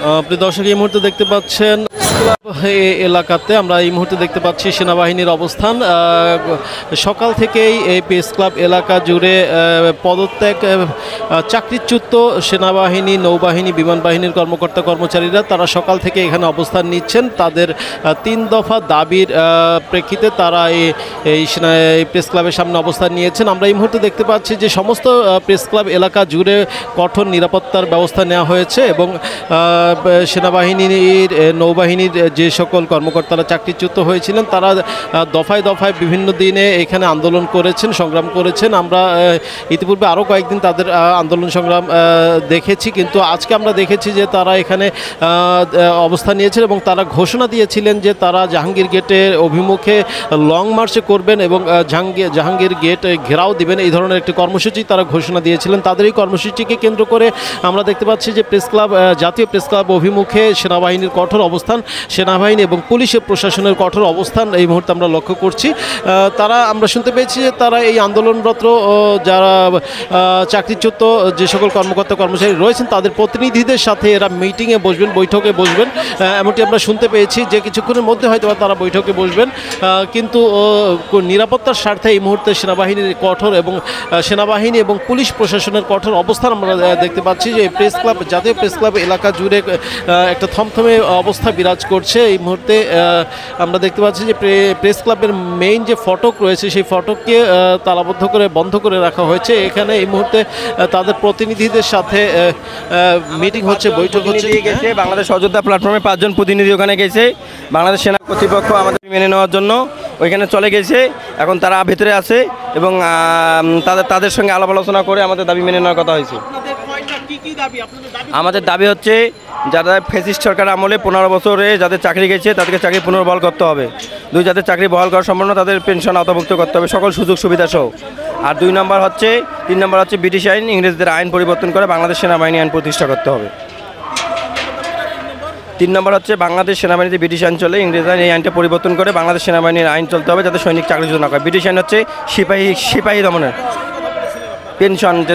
প্রিয় দর্শক, এই মুহূর্তে দেখতে পাচ্ছেন এলাকাতে আমরা এই মুহূর্তে দেখতে পাচ্ছি সেনাবাহিনীর অবস্থান। সকাল থেকেই এই প্রেস ক্লাব এলাকা জুড়ে পদত্যাগ চাকরিচ্যুত সেনাবাহিনী, নৌবাহিনী, বিমান বাহিনীর কর্মকর্তা কর্মচারীরা তারা সকাল থেকে এখানে অবস্থান নিচ্ছেন। তাদের 3 দফা দাবির প্রেক্ষিতে তারা এই প্রেস ক্লাবের সামনে অবস্থান নিয়েছেন। আমরা এই মুহূর্তে দেখতে পাচ্ছি যে সমস্ত প্রেস ক্লাব এলাকা জুড়ে কঠোর নিরাপত্তার ব্যবস্থা নেওয়া হয়েছে এবং সেনাবাহিনীর, নৌবাহিনীর যে সকল কর্মকর্তারা চাকরিচ্যুত হয়েছিলেন তারা দফায় দফায় বিভিন্ন দিনে এখানে আন্দোলন করেছেন, সংগ্রাম করেছেন। আমরা ইতিপূর্বে আরও কয়েকদিন তাদের আন্দোলন সংগ্রাম দেখেছি, কিন্তু আজকে আমরা দেখেছি যে তারা এখানে অবস্থান নিয়েছেন এবং তারা ঘোষণা দিয়েছিলেন যে তারা জাহাঙ্গীর গেটের অভিমুখে লং মার্চে করবেন এবং জাহাঙ্গীর গেট ঘেরাও দিবেন। এই ধরনের একটি কর্মসূচি তারা ঘোষণা দিয়েছিলেন। তাদের এই কর্মসূচিকে কেন্দ্র করে আমরা দেখতে পাচ্ছি যে প্রেস ক্লাব, জাতীয় প্রেস ক্লাব অভিমুখে সেনাবাহিনীর কঠোর অবস্থান, সেনাবাহিনী এবং পুলিশের প্রশাসনের কঠোর অবস্থান এই মুহূর্তে আমরা লক্ষ্য করছি। আমরা শুনতে পেয়েছি যে তারা এই আন্দোলনরত যারা চাকরিচ্যুত যে সকল কর্মকর্তা কর্মচারী রয়েছেন তাদের প্রতিনিধিদের সাথে এরা মিটিংয়ে বসবেন, বৈঠকে বসবেন, এমনটি আমরা শুনতে পেয়েছি যে কিছুক্ষণের মধ্যে হয়তো তারা বৈঠকে বসবেন। কিন্তু নিরাপত্তার স্বার্থে এই মুহূর্তে সেনাবাহিনীর কঠোর এবং সেনাবাহিনী এবং পুলিশ প্রশাসনের কঠোর অবস্থান আমরা দেখতে পাচ্ছি যে প্রেস ক্লাব, জাতীয় প্রেস ক্লাব এলাকা জুড়ে একটা থমথমে অবস্থা বিরাজ করছে। এই মুহূর্তে আমরা দেখতে পাচ্ছি যে প্রেস ক্লাবের মেইন যে ফটক রয়েছে সেই ফটককে তালাবদ্ধ করে বন্ধ করে রাখা হয়েছে। এখানে এই মুহূর্তে তাদের প্রতিনিধিদের সাথে মিটিং হচ্ছে, বৈঠক হচ্ছে। বাংলাদেশ সহযোদ্ধা প্ল্যাটফর্মে 5 জন প্রতিনিধি ওখানে গেছে। বাংলাদেশ সেনা কর্তৃপক্ষ আমাদের মেনে নেওয়ার জন্য ওইখানে চলে গেছে। এখন তারা ভেতরে আছে এবং তাদের সঙ্গে আলাপ আলোচনা করে আমাদের দাবি মেনে নেওয়ার কথা হয়েছে। আমাদের দাবি হচ্ছে যারা ফ্যাসিস্ট সরকার আমলে 15 বছরে যাদের চাকরি গেছে তাদেরকে চাকরি পুনর্বহাল করতে হবে। 2, যাদের চাকরি বহাল করা সম্পন্ন তাদের পেনশন আওতাভুক্ত করতে হবে সকল সুযোগ সুবিধা সহ। আর 3 নম্বর হচ্ছে ব্রিটিশ আইন, ইংরেজদের আইন পরিবর্তন করে বাংলাদেশ সেনাবাহিনী আইন প্রতিষ্ঠা করতে হবে। 3 নম্বর হচ্ছে বাংলাদেশ সেনাবাহিনীতে ব্রিটিশ আইন চলে, ইংরেজ আইন, এই আইনটা পরিবর্তন করে বাংলাদেশ সেনাবাহিনীর আইন চলতে হবে যাতে সৈনিক চাকরিচ্যুত না করে। ব্রিটিশ আইন হচ্ছে সিপাহী দমনের পেনশন, যে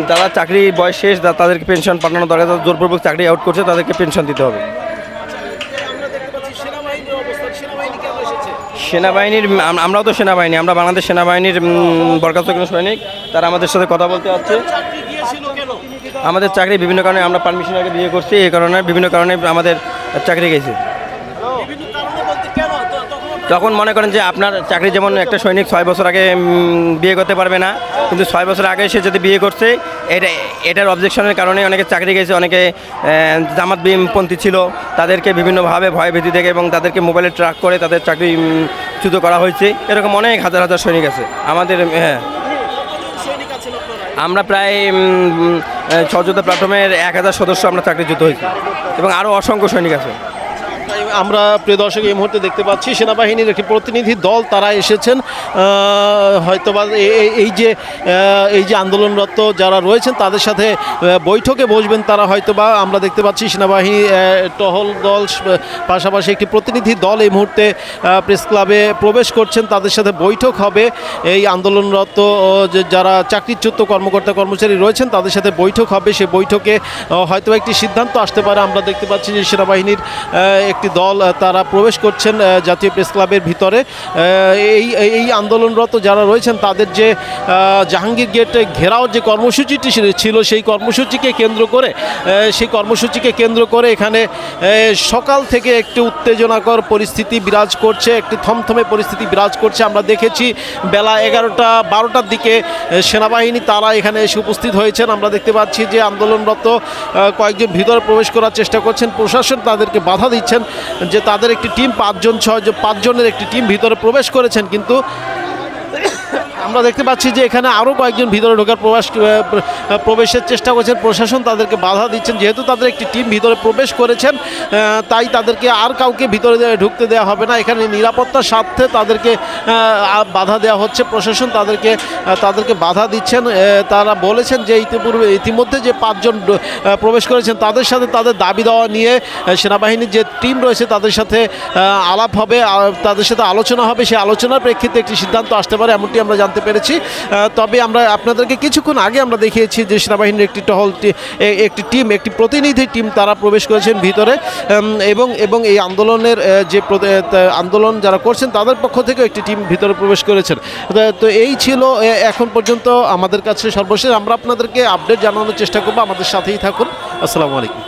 যারা চাকরি বয়স শেষ তাদেরকে পেনশন পাঠানো দরকার, যারা জোরপূর্বক চাকরি আউট করছে তাদেরকে পেনশন দিতে হবে। সেনাবাহিনীর আমরাও তো সেনাবাহিনী, আমরা বাংলাদেশ সেনাবাহিনীর বরখাস্ত কোনো সৈনিক, তারা আমাদের সাথে কথা বলতে হচ্ছে। আমাদের চাকরি বিভিন্ন কারণে, আমরা পারমিশন আগে বিয়ে করছি, এই কারণে বিভিন্ন কারণে আমাদের চাকরি গেছে। তখন মনে করেন যে আপনার চাকরি, যেমন একটা সৈনিক 6 বছর আগে বিয়ে করতে পারবে না, কিন্তু 6 বছর আগে সে যদি বিয়ে করছে এটার অবজেকশনের কারণে অনেকে চাকরি গেছে। অনেকে জামাত পন্থী ছিল, তাদেরকে বিভিন্নভাবে ভয়ভীতি থেকে এবং তাদেরকে মোবাইলে ট্র্যাক করে তাদের চাকরি চ্যুত করা হয়েছে। এরকম অনেক হাজার হাজার সৈনিক আছে আমাদের। হ্যাঁ, আমরা প্রায় সহযোদ্ধা প্ল্যাটফর্মের 1000 সদস্য আমরা চাকরিচ্যুত হয়েছি এবং আরও অসংখ্য সৈনিক আছে। আমরা প্রিয় দর্শক এই মুহূর্তে দেখতে পাচ্ছি সেনাবাহিনীর একটি প্রতিনিধি দল তারা এসেছেন। হয়তোবা এই যে আন্দোলনরত যারা রয়েছেন তাদের সাথে বৈঠকে বসবেন তারা, হয়তোবা আমরা দেখতে পাচ্ছি সেনাবাহিনী টহল দল পাশাপাশি একটি প্রতিনিধি দল এই মুহূর্তে প্রেস ক্লাবে প্রবেশ করছেন। তাদের সাথে বৈঠক হবে। এই আন্দোলনরত যারা চাকরিচ্যুত কর্মকর্তা কর্মচারী রয়েছেন তাদের সাথে বৈঠক হবে। সেই বৈঠকে হয়তো একটি সিদ্ধান্ত আসতে পারে। আমরা দেখতে পাচ্ছি যে সেনাবাহিনীর একটি দল তারা প্রবেশ করছেন জাতীয় প্রেস ক্লাবের ভিতরে। এই আন্দোলনরত যারা রয়েছেন তাদের যে জাহাঙ্গীর গেট ঘেরাও যে কর্মসূচিটি ছিল সেই কর্মসূচিকে কেন্দ্র করে এখানে সকাল থেকে একটি উত্তেজনাকর পরিস্থিতি বিরাজ করছে, একটি থমথমে পরিস্থিতি বিরাজ করছে। আমরা দেখেছি বেলা 11-12টার দিকে সেনাবাহিনী তারা এখানে এসে উপস্থিত হয়েছেন। আমরা দেখতে পাচ্ছি যে আন্দোলনরত কয়েকজন ভিতরে প্রবেশ করার চেষ্টা করছেন, প্রশাসন তাদেরকে বাধা দিচ্ছেন যে তাদের একটি টিম 5 জনের একটি টিম ভিতরে প্রবেশ করেছেন। কিন্তু আমরা দেখতে পাচ্ছি যে এখানে আরও কয়েকজন ভিতরে ঢোকার প্রবেশের চেষ্টা করছেন, প্রশাসন তাদেরকে বাধা দিচ্ছেন। যেহেতু তাদের একটি টিম ভিতরে প্রবেশ করেছেন তাই তাদেরকে আর কাউকে ভিতরে ঢুকতে দেওয়া হবে না। এখানে নিরাপত্তার স্বার্থে তাদেরকে বাধা দেওয়া হচ্ছে, প্রশাসন তাদেরকে বাধা দিচ্ছেন। তারা বলেছেন যে ইতিমধ্যে যে 5 জন প্রবেশ করেছেন তাদের সাথে তাদের দাবি দেওয়া নিয়ে সেনাবাহিনীর যে টিম রয়েছে তাদের সাথে আলাপ হবে, তাদের সাথে আলোচনা হবে। সেই আলোচনার প্রেক্ষিতে একটি সিদ্ধান্ত আসতে পারে এমনটি আমরা জানতে জানতে পেরেছি। তবে আমরা আপনাদেরকে কিছুক্ষণ আগে আমরা দেখিয়েছি যে সেনাবাহিনীর একটি প্রতিনিধি টিম তারা প্রবেশ করেছেন ভিতরে, এবং এই আন্দোলনের আন্দোলন যারা করছেন তাদের পক্ষ থেকে একটি টিম ভিতরে প্রবেশ করেছেন। তো এই ছিল এখন পর্যন্ত আমাদের কাছে সর্বশেষ। আমরা আপনাদেরকে আপডেট জানানোর চেষ্টা করবো, আমাদের সাথেই থাকুন। আসসালামু আলাইকুম।